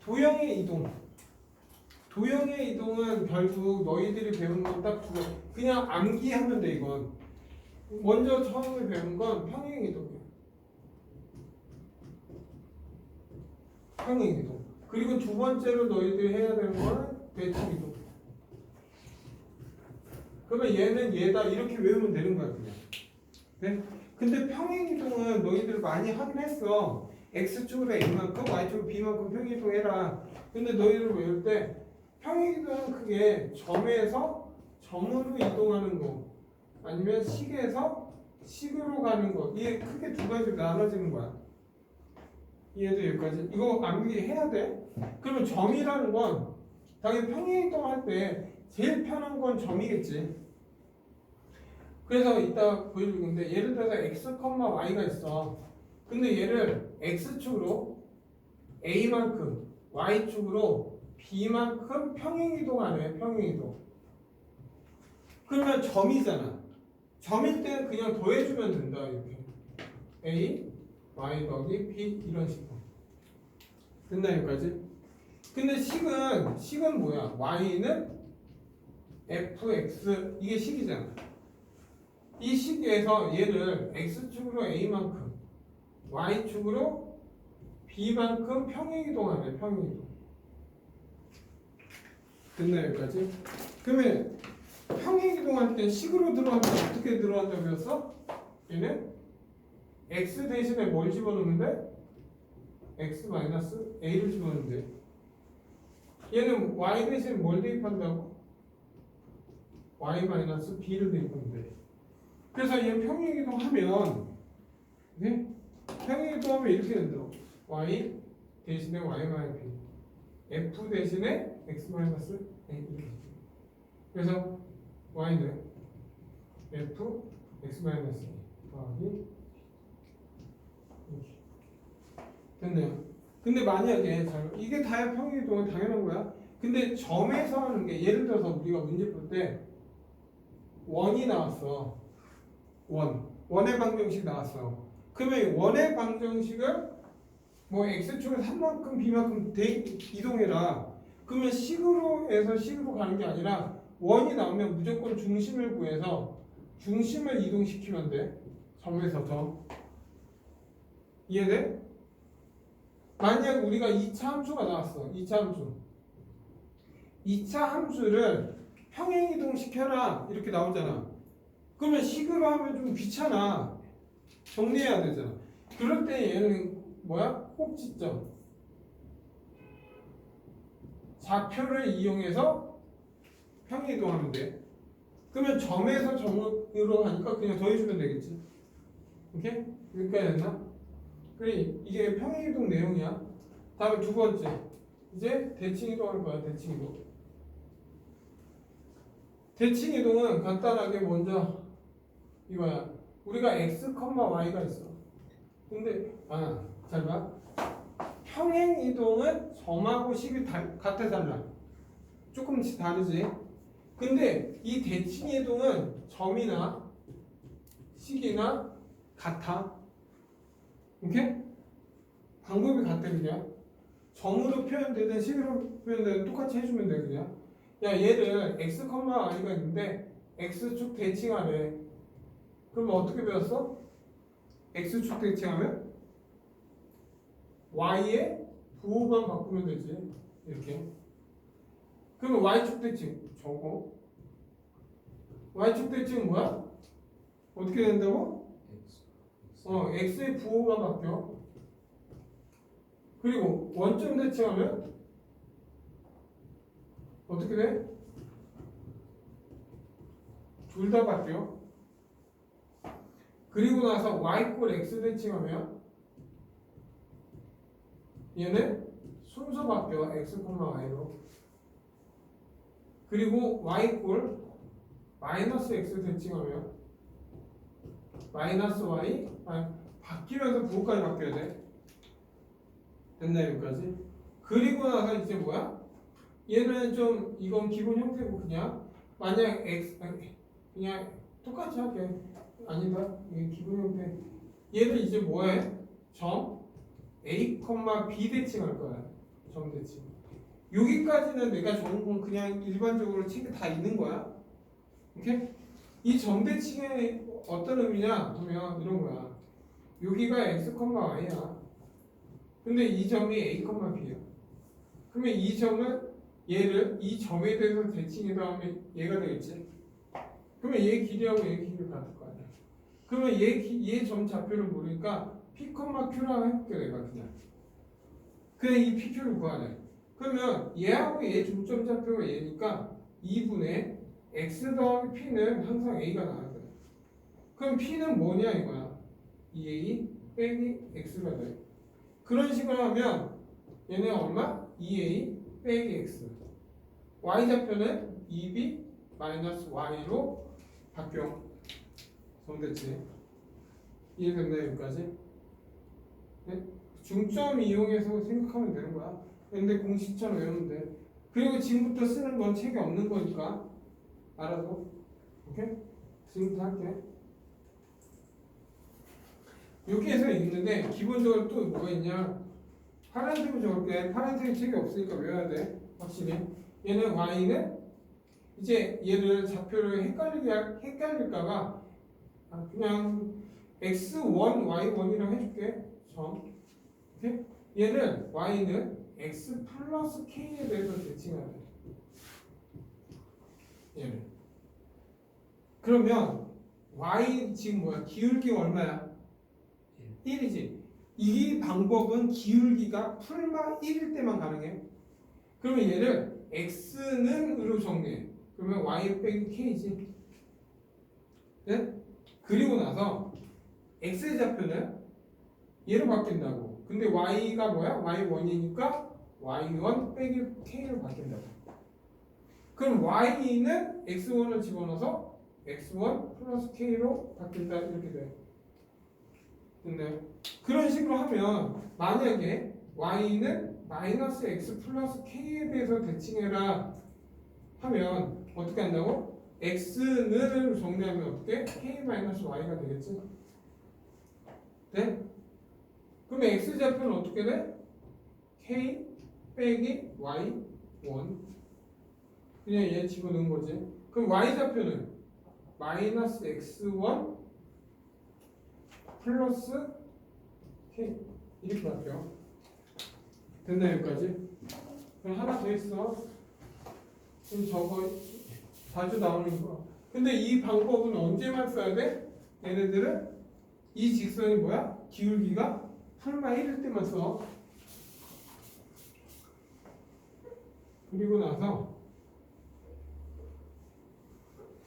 도형의 이동. 도형의 이동은 결국 너희들이 배운 건 딱 두 개. 그냥 암기하면 돼 이건. 먼저 처음에 배운 건 평행 이동이야. 평행 이동. 그리고 두 번째로 너희들이 해야 되는 건 대칭 이동. 그러면 얘는 얘다 이렇게 외우면 되는 거야 그냥. 네? 근데 평행 이동은 너희들 많이 하긴 했어. x축으로 a만큼 y축으로 b만큼 평행 이동해라. 근데 너희들 외울 때 평행 이동은 크게 점에서 점으로 이동하는 거 아니면 식에서 식으로 가는 거 이게 크게 두 가지로 나눠지는 거야. 이해도 여기까지? 이거 암기해야 돼. 그러면 점이라는 건 당연히 평행 이동할 때 제일 편한 건 점이겠지. 그래서 이따 보여줄 건데 예를 들어서 x, y가 있어. 근데 얘를 x축으로 a만큼 y축으로 b만큼 평행 이동하네. 평행 이동. 그러면 점이잖아. 점일 때는 그냥 더해주면 된다. 이렇게 a, y 더하기 b 이런 식으로. 됐나 여기까지? 근데 식은 뭐야? y는 fx 이게 식이잖아. 이 식에서 얘를 x축으로 a만큼 y축으로 b만큼 평행 이동하네. 평행 이동. 됐나 여기까지? 그러면 평행 이동할 때 식으로 들어가면 어떻게 들어간다고 배웠어? 얘는 x 대신에 뭘 집어넣는데? x 마이너스 a를 집어넣는데 얘는 y 대신에 뭘 대입한다고? y 마이너스 b를 대입하는데 그래서 얘 평행 이동하면 네? 평행 이동하면 이렇게 된다고 y 대신에 y 마이너스 b f 대신에 x 마이너스 a 이렇게 그래서 y는 f x 마이너스 a 더하기 이렇게 됐네요. 근데 만약에 이게 다야 평행 이동은 당연한 거야. 근데 점에서 하는 게 예를 들어서 우리가 문제 풀 때 원이 나왔어. 원의 방정식 나왔어. 그러면 원의 방정식을 뭐 x축을 3만큼 b만큼 이동해라. 그러면 식으로 해서 식으로 가는 게 아니라 원이 나오면 무조건 중심을 구해서 중심을 이동시키면 돼. 점에서 점. 이해돼? 만약 우리가 2차 함수가 나왔어. 2차 함수. 2차 함수를 평행 이동시켜라. 이렇게 나오잖아. 그러면 식으로 하면 좀 귀찮아. 정리해야 되잖아. 그럴 때 얘는 뭐야? 꼭지점. 좌표를 이용해서 평행 이동하면 돼. 그러면 점에서 점으로 가니까 그냥 더해주면 되겠지. 오케이? 여기까지 됐나? 그래, 이게 평행 이동 내용이야. 다음에 두 번째. 이제 대칭 이동할 거야. 대칭 이동. 대칭 이동은 간단하게 먼저 이거야. 우리가 x, y가 있어. 근데 잘 봐. 평행 이동은 점하고 식이 같아 달라. 조금씩 다르지. 근데 이 대칭 이동은 점이나 식이나 같아. 오케이? 방법이 같아 그냥. 점으로 표현되든 식으로 표현되든 똑같이 해주면 돼 그냥. 야 얘를 x, y가 있는데 x축 대칭하래. 그러면 어떻게 배웠어? x축 대칭하면 y의 부호만 바꾸면 되지. 이렇게. 그러면 y축 대칭 저거. y축 대칭은 뭐야? 어떻게 된다고? x의 부호가 바뀌어. 그리고 원점 대칭하면 어떻게 돼? 둘 다 바뀌어. 그리고 나서 y 꼴 x 대칭하면 얘는 순서 바뀌어. x, y로. 그리고 y 꼴 마이너스 x 대칭하면 마이너스 y 바뀌면서 부호까지 바뀌어야 돼. 됐나 여기까지? 그리고 나서 이제 뭐야? 얘는 좀 이건 기본 형태고 그냥 만약 x 그냥 똑같이 할게. 아니다. 이게 기본 형태. 얘를 이제 뭐해? 점 a, b 대칭할 거야. 점대칭. 여기까지는 내가 적은 건 그냥 일반적으로 책에 다 있는 거야. 오케이? 이 점대칭의 어떤 의미냐 보면 이런 거야. 여기가 x, y야. 근데 이 점이 a, b야. 그러면 이 점은 얘를 이 점에 대해서 대칭해 다음에 얘가 되겠지. 그러면 얘 길이하고 얘 길이 같을 거 아니야. 그러면 얘 점 좌표를 모르니까 p, q라고 해볼게 내가 그냥 이 pq를 구하래. 그러면 얘하고 얘 중점 좌표가 얘니까 2분의 x 더하기 p는 항상 a가 나와야 돼. 그럼 p는 뭐냐 이거야. 2a 빼기 x가 돼. 그런 식으로 하면 얘네 얼마? 2a 빼기 x. y 좌표는 2b 마이너스 y로 바뀌어. 점대칭. 이해됐나요 여기까지? 네? 중점 이용해서 생각하면 되는 거야. 근데 공식처럼 외우면 돼. 그리고 지금부터 쓰는 건 책에 없는 거니까 알아서. 오케이? 지금부터 할게. 여기에서 있는데 기본적으로 또 뭐가 있냐? 파란색으로 적을게. 파란색이 책이 없으니까 외워야 돼. 확실히. 얘는 y는 이제 얘를 좌표를 헷갈릴까봐 그냥 x1, y1이라고 해줄게. 점. 오케이? 얘는 y는 x 플러스 k에 대해서 대칭해야 돼. 얘는. 그러면 y 지금 뭐야? 기울기가 얼마야? 1이지. 이 방법은 기울기가 풀마 1일 때만 가능해. 그러면 얘를 x는으로 정리해. 그러면 y 빼기 k지. 네? 그리고 나서 x의 좌표는 얘로 바뀐다고. 근데 y가 뭐야? y1이니까 y1 빼기 k로 바뀐다고. 그럼 y는 x1을 집어넣어서 x1 플러스 k로 바뀐다 이렇게 돼. 근데 그런 식으로 하면 만약에 y는 마이너스 x 플러스 k에 대해서 대칭해라 하면 어떻게 한다고? x는 정리하면 어떻게? k 마이너스 y가 되겠지? 네? 그럼 x 좌표는 어떻게 돼? k 빼기 y1 그냥 얘 집어넣은 거지. 그럼 y 좌표는 마이너스 x1 플러스 k 이렇게 바뀌어. 됐나 여기까지? 그럼 하나 더 있어. 그럼 저거 자주 나오는 거. 근데 이 방법은 언제만 써야 돼? 얘네들은 이 직선이 뭐야? 기울기가 풀마 1일 때만 써. 그리고 나서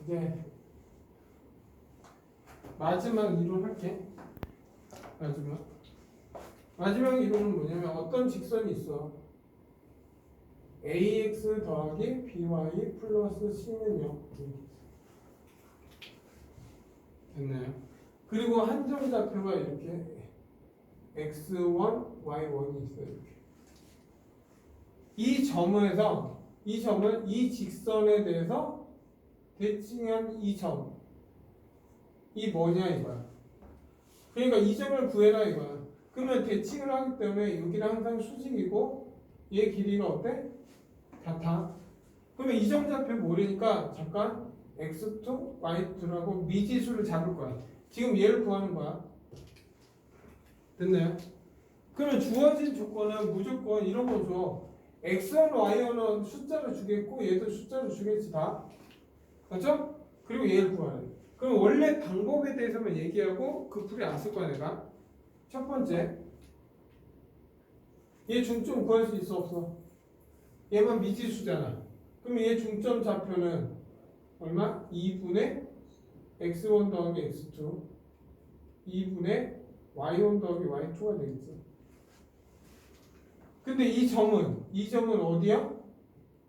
이제 마지막 이론 할게. 마지막 이론은 뭐냐면 어떤 직선이 있어. ax 더하기 by 플러스 c는요. 됐나요? 그리고 한점 좌표가 이렇게 x1, y1이 있어요. 이렇게. 이 점은 이 직선에 대해서 대칭한 이 점. 이 뭐냐 이거야. 그러니까 이 점을 구해라 이거야. 그러면 대칭을 하기 때문에 여기는 항상 수직이고 얘 길이가 어때? 같아. 그러면 이 점 좌표 모르니까 잠깐 x2, y2라고 미지수를 잡을 거야. 지금 얘를 구하는 거야. 됐나요? 그러면 주어진 조건은 무조건 이런 거 줘. x1, y1은 숫자를 주겠고 얘도 숫자를 주겠지 다. 맞죠? 그리고 얘를 구하래. 그럼 원래 방법에 대해서만 얘기하고 그 풀이 안 쓸 거야 내가. 첫 번째, 얘 중점 구할 수 있어 없어? 얘만 미지수잖아. 그럼 얘 중점 좌표는 얼마? 2분의 x1 더하기 x2 2분의 y1 더하기 y2가 되겠지. 근데 이 점은 어디야?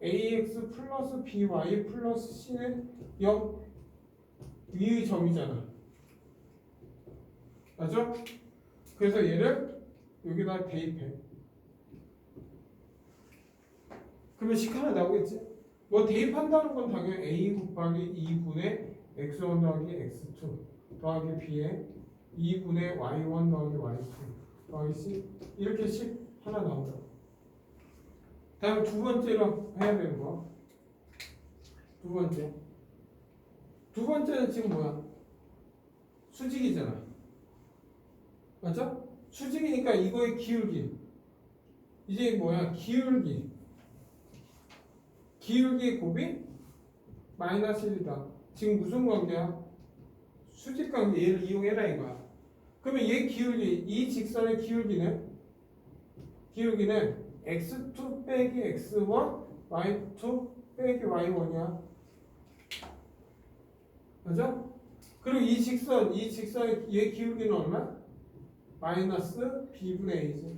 ax 플러스 by 플러스 c는 0 위의 점이잖아. 맞죠? 그래서 얘를 여기다 대입해. 그러면 식 하나 나오겠지? 뭐 대입한다는 건 당연히 a 곱하기 2분의 x1 더하기 x2 더하기 b에 2분의 y1 더하기 y2 더하기 c 이렇게 식 하나 나온다. 다음에 두 번째로 해야 되는 거. 두 번째. 두 번째는 지금 뭐야? 수직이잖아. 맞죠? 수직이니까 이거의 기울기. 이제 뭐야? 기울기. 기울기의 곱이 마이너스 1이다. 지금 무슨 관계야? 수직 관계. 얘를 이용해라 이거야. 그러면 얘 기울기, 이 직선의 기울기는 x2 빼기 x1, y2 빼기 y1이야. 맞죠? 그리고 이 직선의 얘 기울기는 얼마? 마이너스 b분의 a지.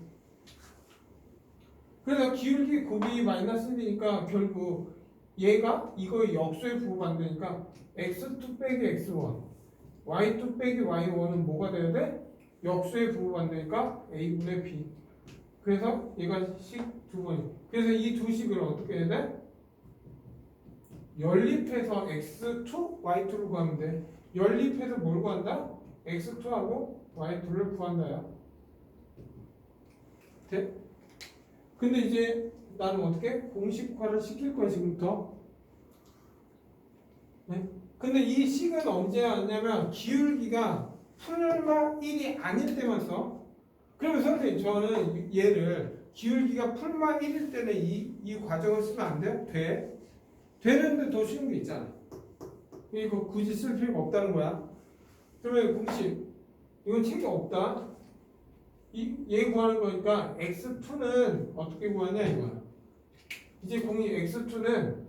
그래서 기울기 곱이 마이너스 1이니까 결국 얘가 이거의 역수에 부호반대니까 x2 빼기 x1, y2 빼기 y1은 뭐가 돼야 돼? 역수에 부호반대니까 a분의 b. 그래서 얘가 식 두 번이. 그래서 이 두 식을 어떻게 해야 돼? 연립해서 x2, y2를 구하면 돼. 연립해서 뭘 구한다? x2하고 y2를 구한다야. 돼? 근데 이제 나는 어떻게? 공식화를 시킬 거야 지금부터. 네? 근데 이 식은 언제 하냐면 기울기가 풀마 1이 아닐 때만 써. 그러면 선생님 저는 얘를 기울기가 풀마 1일 때는 이 과정을 쓰면 안 돼요? 돼? 되는데 더 쉬운 게 있잖아. 이거 굳이 쓸 필요가 없다는 거야. 그러면 공식 이건 책이 없다. 얘 구하는 거니까 x2는 어떻게 구하냐 이거야. 이제 공식 x2는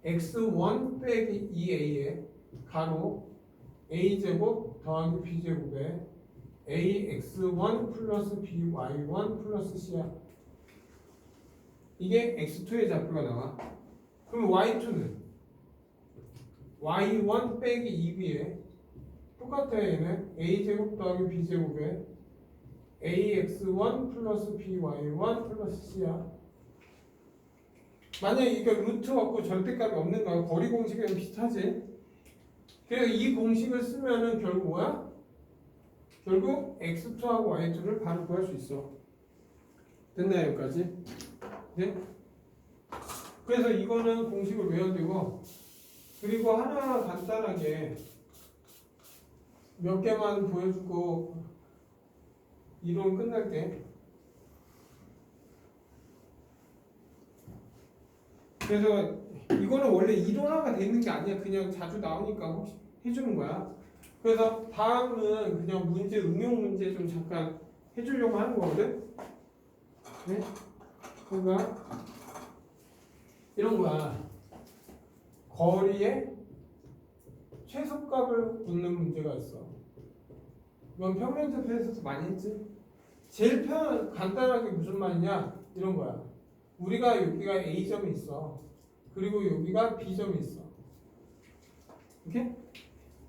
x1 빼기 2a에 가로 a제곱 더하기 b제곱에 ax1 플러스 by1 플러스 c야. 이게 x2의 좌표가 나와. 그럼 y2는 y1 빼기 2b에 똑같아. 얘는 a제곱 더하기 b제곱에 ax1 플러스 by1 플러스 c야. 만약에 이거 루트 없고 절대값이 없는 거야. 거리 공식이랑 비슷하지. 그래서 이 공식을 쓰면은 결국 뭐야? 결국 x2하고 y2를 바로 구할 수 있어. 됐나요 여기까지? 네? 그래서 이거는 공식을 외워야 되고, 그리고 하나 간단하게 몇 개만 보여주고 이론 끝날게. 그래서 이거는 원래 이론화가 돼 있는 게 아니야. 그냥 자주 나오니까 혹시 해주는 거야. 그래서 다음은 그냥 문제, 응용 문제 좀 잠깐 해주려고 하는 거거든. 네? 그러니까 이런 거야. 거리에 최소값을 묻는 문제가 있어. 이건 평면접에서도 많이 했지. 제일 간단하게 무슨 말이냐? 이런 거야. 우리가 여기가 A점이 있어. 그리고 여기가 B점이 있어. 이렇게?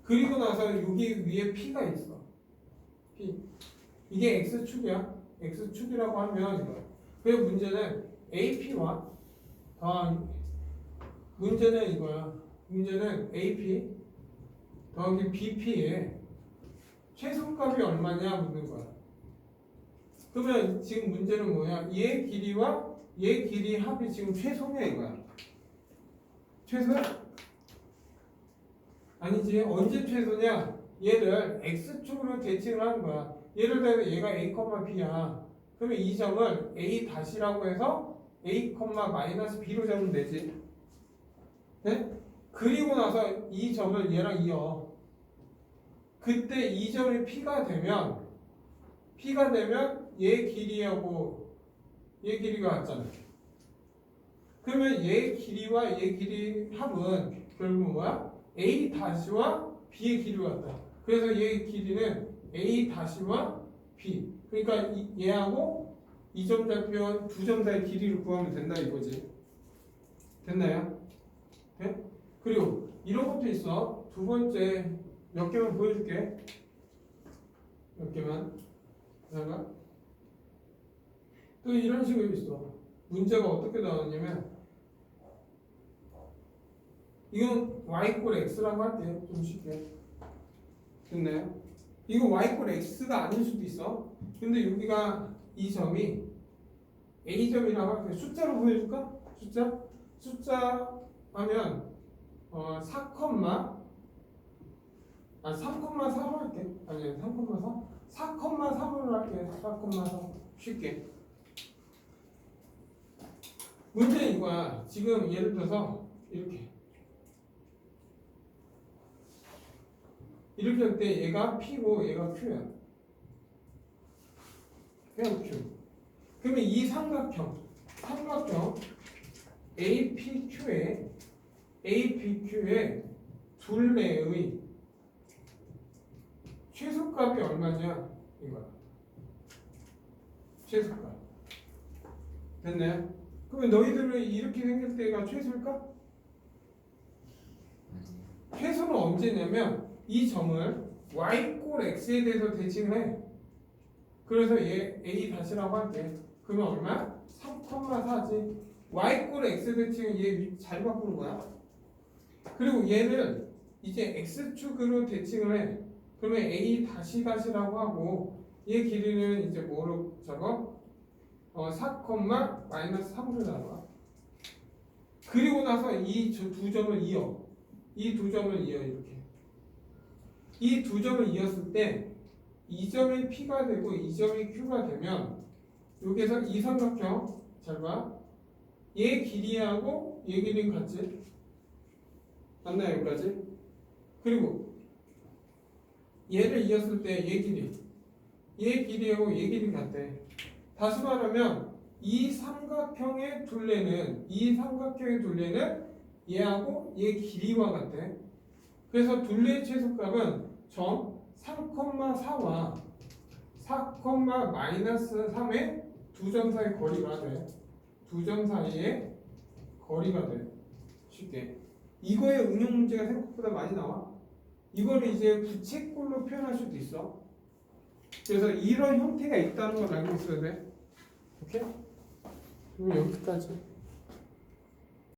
그리고 나서 여기 위에 P가 있어. P. 이게 X축이야. X축이라고 하면 이거야. 그리고 문제는 AP와 문제는 이거야. 문제는 AP 더하기 BP에 최소값이 얼마냐 묻는 거야. 그러면 지금 문제는 뭐야? 얘 길이와 얘 길이 합이 지금 최소냐 이거야. 최소야? 아니지. 언제 최소냐? 얘를 X축으로 대칭을 하는 거야. 예를 들어 얘가 A, B야. 그러면 이 점을 A 다시라고 해서 A, 마이너스 B로 잡으면 되지. 네? 그리고 나서 이 점을 얘랑 이어. 그때 이 점이 P가 되면 얘 길이하고 얘 길이가 같잖아. 그러면 얘 길이와 얘 길이 합은 결국 뭐야? A 다시와 B의 길이가 같다. 그래서 얘 길이는 A 다시와 B. 그러니까 얘하고 이 점 좌표 두 점 사이 길이를 구하면 된다 이거지. 됐나요? 네? 그리고 이런 것도 있어. 두 번째 몇 개만 보여줄게. 몇 개만. 그다가 또 이런 식으로 있어. 문제가 어떻게 나왔냐면 이건 y = x라고 할게. 좀 쉽게. 됐나요? 이거 y꼴 x가 아닐 수도 있어. 근데 여기가 이 점이 a점이라고 할게. 숫자로 보여줄까? 숫자 하면 3,4로 할게. 아니 3,4? 4,3으로 할게. 4,4 쉽게. 문제는 이거야. 지금 예를 들어서 이렇게 할 때 얘가 P고 얘가 Q야. 얘가 Q. 그러면 이 삼각형 APQ의 둘레의 최소값이 얼마냐 이거야. 최소값. 됐나요? 그러면 너희들은 이렇게 생길 때가 최소일까? 최소는 언제냐면 이 점을 y꼴 x에 대해서 대칭을 해. 그래서 얘 a 다시라고 할게. 그러면 얼마? 3,4지. y꼴 x 대칭은 얘 잘 바꾸는 거야. 그리고 얘를 이제 x축으로 대칭을 해. 그러면 a 다시라고 하고 얘 길이는 이제 뭐로 적어? 4,-3로 나와. 그리고 나서 이 두 점을 이어. 이 두 점을 이어 이렇게. 이 두 점을 이었을 때 이 점이 P가 되고 이 점이 Q가 되면 여기에서 이 삼각형 잘 봐. 얘 길이하고 얘 길이는 같지? 맞나요 여기까지? 그리고 얘를 이었을 때 얘 길이하고 얘 길이 같대. 다시 말하면 이 삼각형의 둘레는 얘하고 얘 길이와 같아. 그래서 둘레의 최소값은 점 3,4와 4,-3의 두 점 사이 거리가 돼. 두 점 사이의 거리가 돼. 쉽게. 이거의 응용 문제가 생각보다 많이 나와. 이거를 이제 부채꼴로 표현할 수도 있어. 그래서 이런 형태가 있다는 걸 알고 있어야 돼. 오케이? 그럼 여기까지.